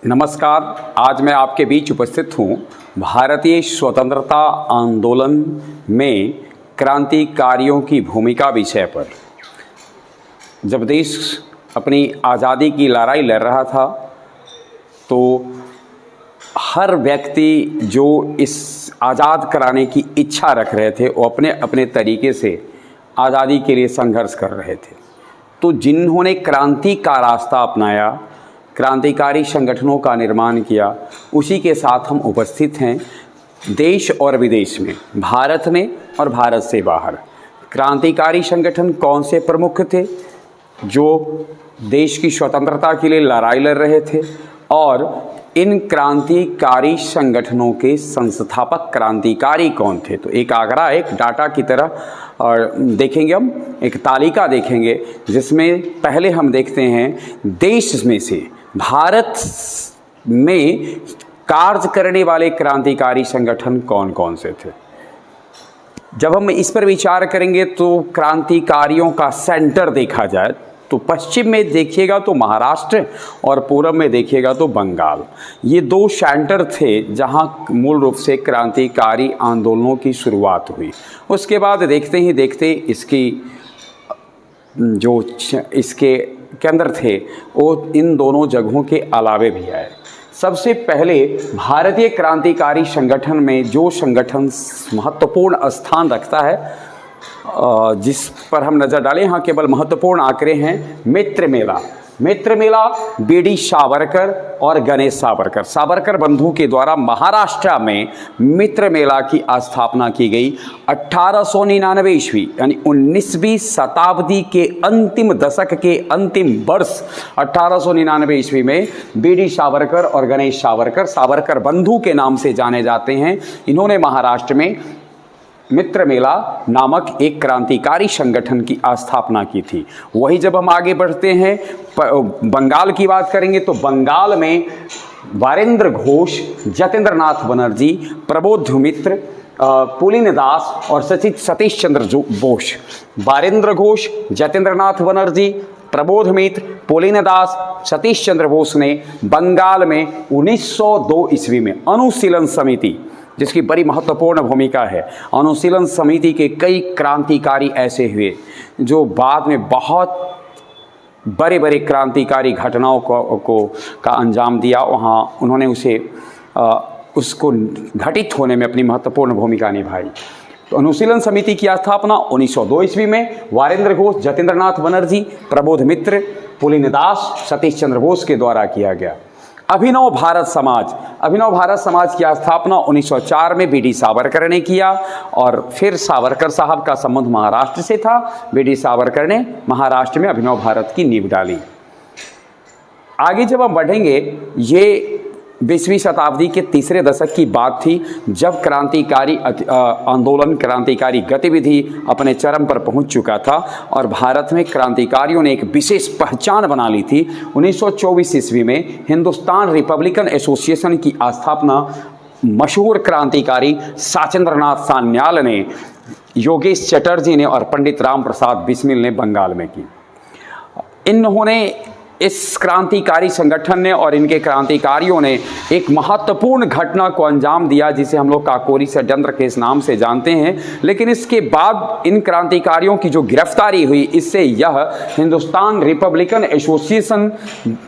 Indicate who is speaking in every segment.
Speaker 1: नमस्कार। आज मैं आपके बीच उपस्थित हूँ भारतीय स्वतंत्रता आंदोलन में क्रांतिकारियों की भूमिका विषय पर। जब देश अपनी आज़ादी की लड़ाई लड़ रहा था तो हर व्यक्ति जो इस आज़ाद कराने की इच्छा रख रहे थे वो अपने अपने तरीके से आज़ादी के लिए संघर्ष कर रहे थे। तो जिन्होंने क्रांति का रास्ता अपनाया, क्रांतिकारी संगठनों का निर्माण किया, उसी के साथ हम उपस्थित हैं देश और विदेश में, भारत में और भारत से बाहर। क्रांतिकारी संगठन कौन से प्रमुख थे जो देश की स्वतंत्रता के लिए लड़ाई लड़ रहे थे, और इन क्रांतिकारी संगठनों के संस्थापक क्रांतिकारी कौन थे। तो एक आंकड़ा, एक डाटा की तरह और देखेंगे, हम एक तालिका देखेंगे जिसमें पहले हम देखते हैं देश में से भारत में कार्य करने वाले क्रांतिकारी संगठन कौन कौन से थे। जब हम इस पर विचार करेंगे तो क्रांतिकारियों का सेंटर देखा जाए तो पश्चिम में देखिएगा तो महाराष्ट्र और पूर्व में देखिएगा तो बंगाल। ये दो सेंटर थे जहां मूल रूप से क्रांतिकारी आंदोलनों की शुरुआत हुई। उसके बाद देखते ही देखते इसकी जो इसके केंद्र थे वो इन दोनों जगहों के अलावे भी आए। सबसे पहले भारतीय क्रांतिकारी संगठन में जो संगठन महत्वपूर्ण स्थान रखता है, जिस पर हम नज़र डालें, यहाँ केवल महत्वपूर्ण आंकड़े हैं। मित्र मेला बीडी सावरकर और गणेश सावरकर, सावरकर बंधु के द्वारा महाराष्ट्र में मित्र मेला की स्थापना की गई 1899 ईस्वी, यानी 19वीं शताब्दी के अंतिम दशक के अंतिम वर्ष 1899 ईस्वी में बीडी सावरकर और गणेश सावरकर, सावरकर बंधु के नाम से जाने जाते हैं, इन्होंने महाराष्ट्र में मित्र मेला नामक एक क्रांतिकारी संगठन की स्थापना की थी। वही जब हम आगे बढ़ते हैं बंगाल की बात करेंगे तो बंगाल में वारेंद्र घोष, जतेंद्र नाथ बनर्जी, प्रबोध मित्र, पुलिन दास और सतीश चंद्र बोस। वारेंद्र घोष, जतेंद्र नाथ बनर्जी, प्रबोध मित्र, पुलिन दास, सतीश चंद्र बोस ने बंगाल में 1902 ईस्वी में अनुशीलन समिति, जिसकी बड़ी महत्वपूर्ण भूमिका है, अनुशीलन समिति के कई क्रांतिकारी ऐसे हुए जो बाद में बहुत बड़े बड़े क्रांतिकारी घटनाओं का अंजाम दिया। वहाँ उन्होंने उसको घटित होने में अपनी महत्वपूर्ण भूमिका निभाई। तो अनुशीलन समिति की स्थापना 1902 ईस्वी में वारेंद्र घोष, जतेंद्र नाथ बनर्जी, प्रबोध मित्र, पुलिन दास, सतीश चंद्र बोस के द्वारा किया गया। अभिनव भारत समाज की स्थापना 1904 में बीडी सावरकर ने किया, और फिर सावरकर साहब का संबंध महाराष्ट्र से था। बीडी सावरकर ने महाराष्ट्र में अभिनव भारत की नींव डाली। आगे जब हम बढ़ेंगे, ये 20वीं शताब्दी के तीसरे दशक की बात थी जब क्रांतिकारी आंदोलन, क्रांतिकारी गतिविधि अपने चरम पर पहुंच चुका था और भारत में क्रांतिकारियों ने एक विशेष पहचान बना ली थी। 1924 ईस्वी में हिंदुस्तान रिपब्लिकन एसोसिएशन की स्थापना मशहूर क्रांतिकारी साचेंद्रनाथ सान्याल ने, योगेश चटर्जी ने और पंडित राम प्रसाद बिस्मिल ने बंगाल में की। इन्होंने, इस क्रांतिकारी संगठन ने और इनके क्रांतिकारियों ने एक महत्वपूर्ण घटना को अंजाम दिया जिसे हम लोग काकोरी षड्यंत्र के इस नाम से जानते हैं। लेकिन इसके बाद इन क्रांतिकारियों की जो गिरफ्तारी हुई, इससे यह हिंदुस्तान रिपब्लिकन एसोसिएशन,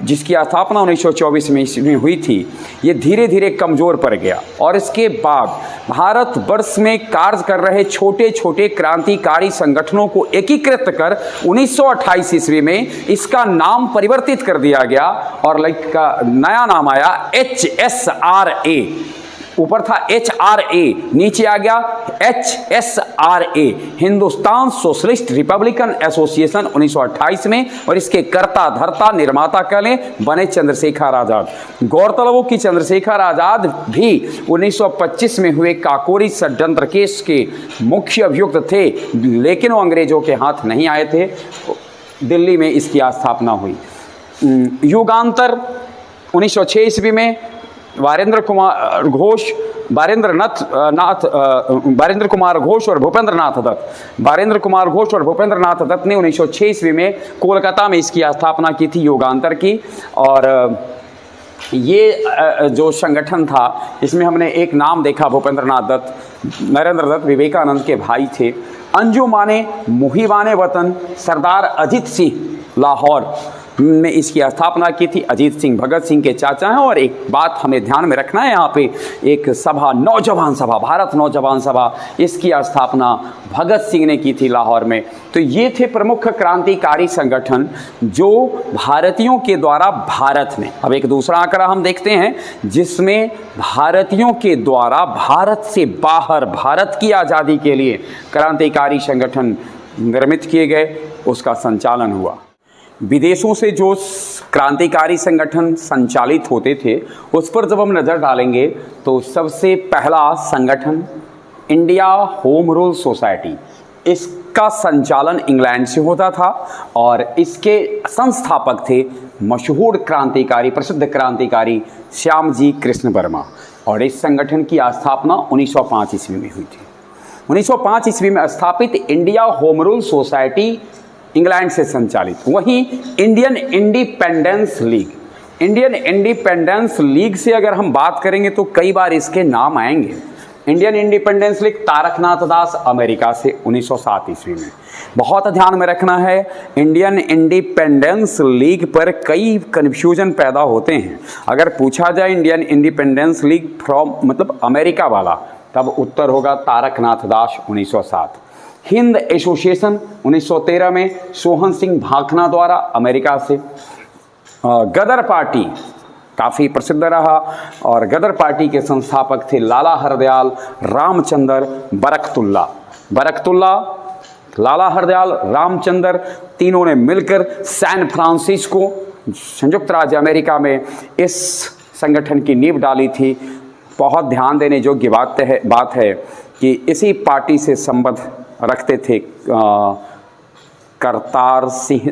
Speaker 1: जिसकी स्थापना 1924 में हुई थी, ये धीरे धीरे कमज़ोर पड़ गया। और इसके बाद भारतवर्ष में कार्य कर रहे छोटे छोटे क्रांतिकारी संगठनों को एकीकृत कर 1928 ईस्वी में इसका नाम परिवर्तित कर दिया गया और का नया नाम आया HSRA। ऊपर था HRA, नीचे आ गया HSRA, Hindustan socialist Republican association 1928 में। और इसके कर्ता धर्ता निर्माता कले बने चंद्रशेखर आजाद। गौरतलब हो कि चंद्रशेखर आजाद भी 1925 में हुए काकोरी षड्यंत्र केस के मुख्य अभियुक्त थे, लेकिन वो अंग्रेजों के हाथ नहीं आए थे। दिल्ली में इसकी स्थापना हुई। युगांतर 1906 ईस्वी में वारेंद्र कुमार घोष और भूपेंद्र नाथ दत्त ने 1906 ईस्वी में कोलकाता में इसकी स्थापना की थी, युगांतर की। और ये जो संगठन था इसमें हमने एक नाम देखा, भूपेंद्र नाथ दत्त, नरेंद्र दत्त विवेकानंद के भाई थे। अंजुमाने मुहिबाने वतन सरदार अजीत सिंह लाहौर में इसकी स्थापना की थी। अजीत सिंह भगत सिंह के चाचा हैं। और एक बात हमें ध्यान में रखना है, यहाँ पे एक सभा, नौजवान सभा, भारत नौजवान सभा, इसकी स्थापना भगत सिंह ने की थी लाहौर में। तो ये थे प्रमुख क्रांतिकारी संगठन जो भारतीयों के द्वारा भारत में। अब एक दूसरा आंकड़ा हम देखते हैं जिसमें भारतीयों के द्वारा भारत से बाहर, भारत की आज़ादी के लिए क्रांतिकारी संगठन निर्मित किए गए, उसका संचालन हुआ। विदेशों से जो क्रांतिकारी संगठन संचालित होते थे उस पर जब हम नज़र डालेंगे तो सबसे पहला संगठन इंडिया होम रूल सोसाइटी, इसका संचालन इंग्लैंड से होता था और इसके संस्थापक थे मशहूर क्रांतिकारी, प्रसिद्ध क्रांतिकारी श्यामजी कृष्ण वर्मा। और इस संगठन की स्थापना 1905 ईस्वी में हुई थी। 1905 ईस्वी में स्थापित India home rule society England से संचालित। वहीं Indian independence league, Indian independence league से अगर हम बात करेंगे तो कई बार इसके नाम आएंगे। इंडियन इंडिपेंडेंस लीग तारकनाथ दास, अमेरिका से 1907 ईस्वी में। बहुत ध्यान में रखना है, इंडियन इंडिपेंडेंस लीग पर कई कन्फ्यूजन पैदा होते हैं। अगर पूछा जाए इंडियन इंडिपेंडेंस लीग फ्रॉम मतलब अमेरिका वाला, तब उत्तर होगा तारकनाथ दास 1907। हिंद एसोसिएशन 1913 में सोहन सिंह भाखना द्वारा, अमेरिका से। गदर पार्टी काफ़ी प्रसिद्ध रहा और गदर पार्टी के संस्थापक थे लाला हरदयाल रामचंद्र बरकतुल्ला, लाला हरदयाल रामचंद्र, तीनों ने मिलकर सैन फ्रांसिस्को, संयुक्त राज्य अमेरिका में इस संगठन की नींव डाली थी। बहुत ध्यान देने योग्य बात है कि इसी पार्टी से संबंध रखते थे करतार सिंह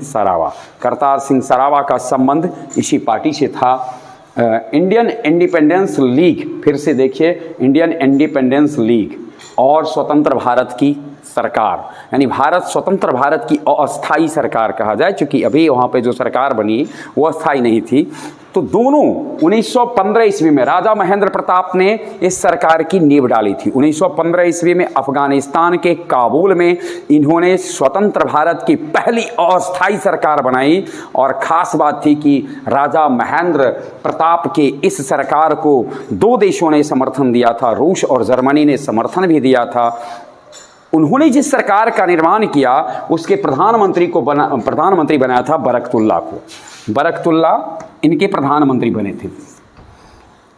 Speaker 1: सरावा का संबंध इसी पार्टी से था। इंडियन इंडिपेंडेंस लीग, फिर से देखिए, इंडियन इंडिपेंडेंस लीग और स्वतंत्र भारत की सरकार, यानी भारत स्वतंत्र भारत की अस्थायी सरकार कहा जाए, क्योंकि अभी वहाँ पे जो सरकार बनी वो अस्थायी नहीं थी। तो दोनों 1915 ईस्वी में राजा महेंद्र प्रताप ने इस सरकार की नींव डाली थी। 1915 ईस्वी में अफगानिस्तान के काबुल में इन्होंने स्वतंत्र भारत की पहली अस्थायी सरकार बनाई। और ख़ास बात थी कि राजा महेंद्र प्रताप के इस सरकार को दो देशों ने समर्थन दिया था, रूस और जर्मनी ने समर्थन भी दिया था। उन्होंने जिस सरकार का निर्माण किया उसके प्रधानमंत्री बनाया था बरकतुल्ला को। बरकतुल्ला इनके प्रधानमंत्री बने थे।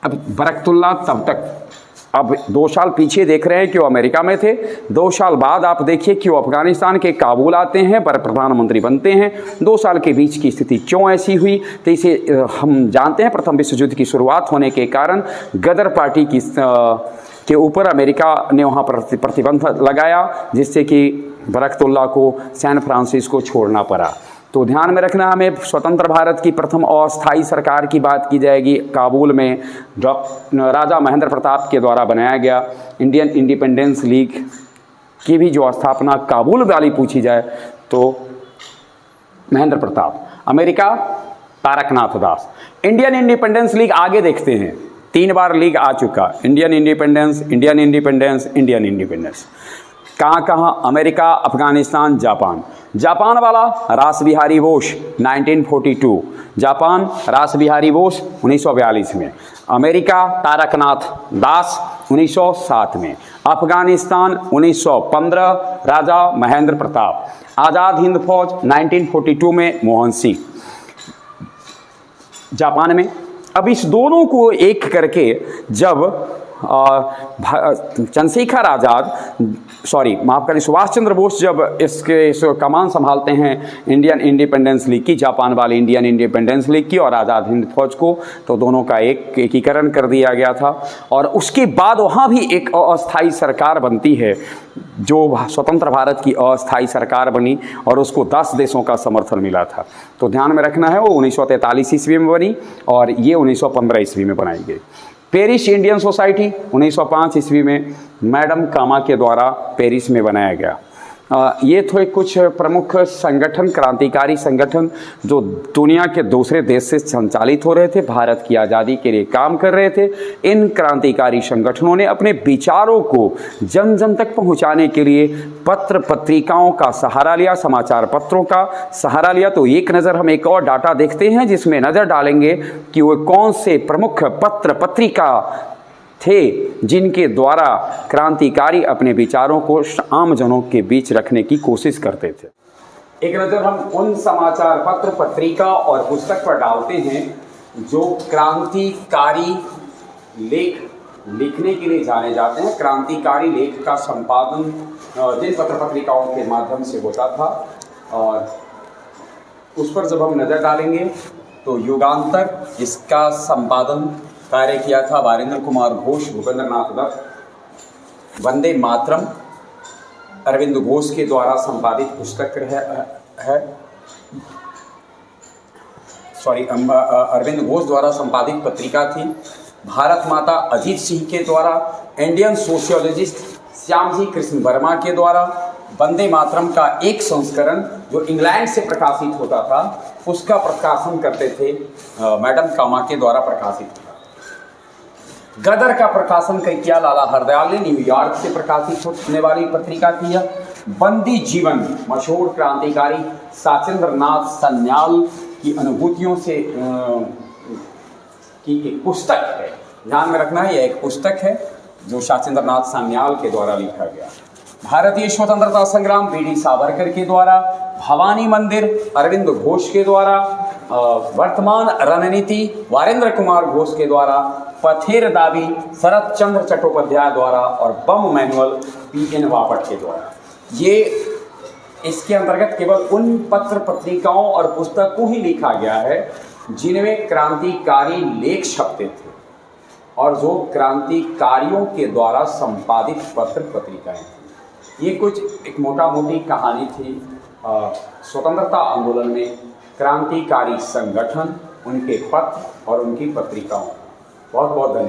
Speaker 1: अब बरकतुल्ला तब तक, अब 2 साल पीछे देख रहे हैं कि वो अमेरिका में थे, 2 साल बाद आप देखिए कि वो अफगानिस्तान के काबुल आते हैं, प्रधानमंत्री बनते हैं। 2 साल के बीच की स्थिति क्यों ऐसी हुई, तो इसे हम जानते हैं। प्रथम विश्व युद्ध की शुरुआत होने के कारण गदर पार्टी के ऊपर अमेरिका ने वहाँ प्रतिबंध लगाया, जिससे कि बरकतुल्ला को सैन फ्रांसिस्को छोड़ना पड़ा। तो ध्यान में रखना, हमें स्वतंत्र भारत की प्रथम अस्थायी सरकार की बात की जाएगी। काबुल में राजा महेंद्र प्रताप के द्वारा बनाया गया इंडियन इंडिपेंडेंस लीग की भी जो स्थापना काबुल वाली पूछी जाए तो महेंद्र प्रताप, अमेरिका तारकनाथ दास। इंडियन इंडिपेंडेंस लीग आगे देखते हैं, 3 बार लीग आ चुका, Indian independence, Indian independence, Indian independence. कहाँ कहाँ? America, Afghanistan, Japan. जापान वाला रास बिहारी बोस 1942, जापान रास बिहारी बोस 1942 में। अमेरिका तारकनाथ दास 1907 में। अफगानिस्तान 1915 राजा महेंद्र प्रताप। आज़ाद हिंद फौज 1942 में मोहन सिंह जापान में। अब इस दोनों को एक करके जब चंद्रशेखर आज़ाद, सुभाष चंद्र बोस जब इस कमान संभालते हैं इंडियन इंडिपेंडेंस लीग की, जापान वाली इंडियन इंडिपेंडेंस लीग की और आज़ाद हिंद फौज को, तो दोनों का एकीकरण कर दिया गया था। और उसके बाद वहाँ भी एक अस्थायी सरकार बनती है, जो स्वतंत्र भारत की अस्थायी सरकार बनी और उसको 10 देशों का समर्थन मिला था। तो ध्यान में रखना है, वो 1943 ईस्वी में बनी और ये 1915 ईस्वी में बनाई गई। पेरिस इंडियन सोसाइटी 1905 ईस्वी में मैडम कामा के द्वारा पेरिस में बनाया गया। ये थे कुछ प्रमुख संगठन, क्रांतिकारी संगठन जो दुनिया के दूसरे देश से संचालित हो रहे थे, भारत की आज़ादी के लिए काम कर रहे थे। इन क्रांतिकारी संगठनों ने अपने विचारों को जन जन तक पहुंचाने के लिए पत्र पत्रिकाओं का सहारा लिया, समाचार पत्रों का सहारा लिया। तो एक नज़र हम एक और डाटा देखते हैं जिसमें नज़र डालेंगे कि वो कौन से प्रमुख पत्र पत्रिका थे जिनके द्वारा क्रांतिकारी अपने विचारों को आम जनों के बीच रखने की कोशिश करते थे। एक नज़र हम उन समाचार पत्र, पत्रिका और पुस्तक पर डालते हैं जो क्रांतिकारी लेख लिखने के लिए जाने जाते हैं। क्रांतिकारी लेख का संपादन जिन पत्र पत्रिकाओं के माध्यम से होता था, और उस पर जब हम नज़र डालेंगे तो युगांतर, इसका संपादन कार्य किया था वारेंद्र कुमार घोष, भूपेंद्र नाथ दत्त। वंदे मातरम अरविंद घोष के द्वारा संपादित पुस्तक है, अरविंद घोष द्वारा संपादित पत्रिका थी। भारत माता अजीत सिंह के द्वारा, इंडियन सोशियोलॉजिस्ट श्यामजी कृष्ण वर्मा के द्वारा वंदे मातरम का एक संस्करण जो इंग्लैंड से प्रकाशित होता था, उसका प्रकाशन करते थे मैडम कामा के द्वारा प्रकाशित था। गदर का प्रकाशन किया लाला हरदयाल ने, न्यूयॉर्क से प्रकाशित होने वाली पत्रिका थी। बंदी जीवन मशहूर क्रांतिकारी साचेंद्र नाथ सान्याल की अनुभूतियों से की एक पुस्तक है, ध्यान में रखना है, यह एक पुस्तक है जो साचेंद्र नाथ सान्याल के द्वारा लिखा गया। भारतीय स्वतंत्रता संग्राम वीडी सावरकर के द्वारा, भवानी मंदिर अरविंद घोष के द्वारा, वर्तमान रणनीति वारेंद्र कुमार घोष के द्वारा, पथेर दाबी शरत चंद्र चट्टोपाध्याय द्वारा और बम मैनुअल पीएन वापट के द्वारा। ये इसके अंतर्गत केवल उन पत्र पत्रिकाओं और पुस्तकों ही लिखा गया है जिनमें क्रांतिकारी लेख छपते थे और जो क्रांतिकारियों के द्वारा संपादित पत्र पत्रिकाएं थी। ये कुछ एक मोटा मोटी कहानी थी स्वतंत्रता आंदोलन में क्रांतिकारी संगठन, उनके पत्र और उनकी पत्रिकाओं। बहुत बहुत धन्यवाद।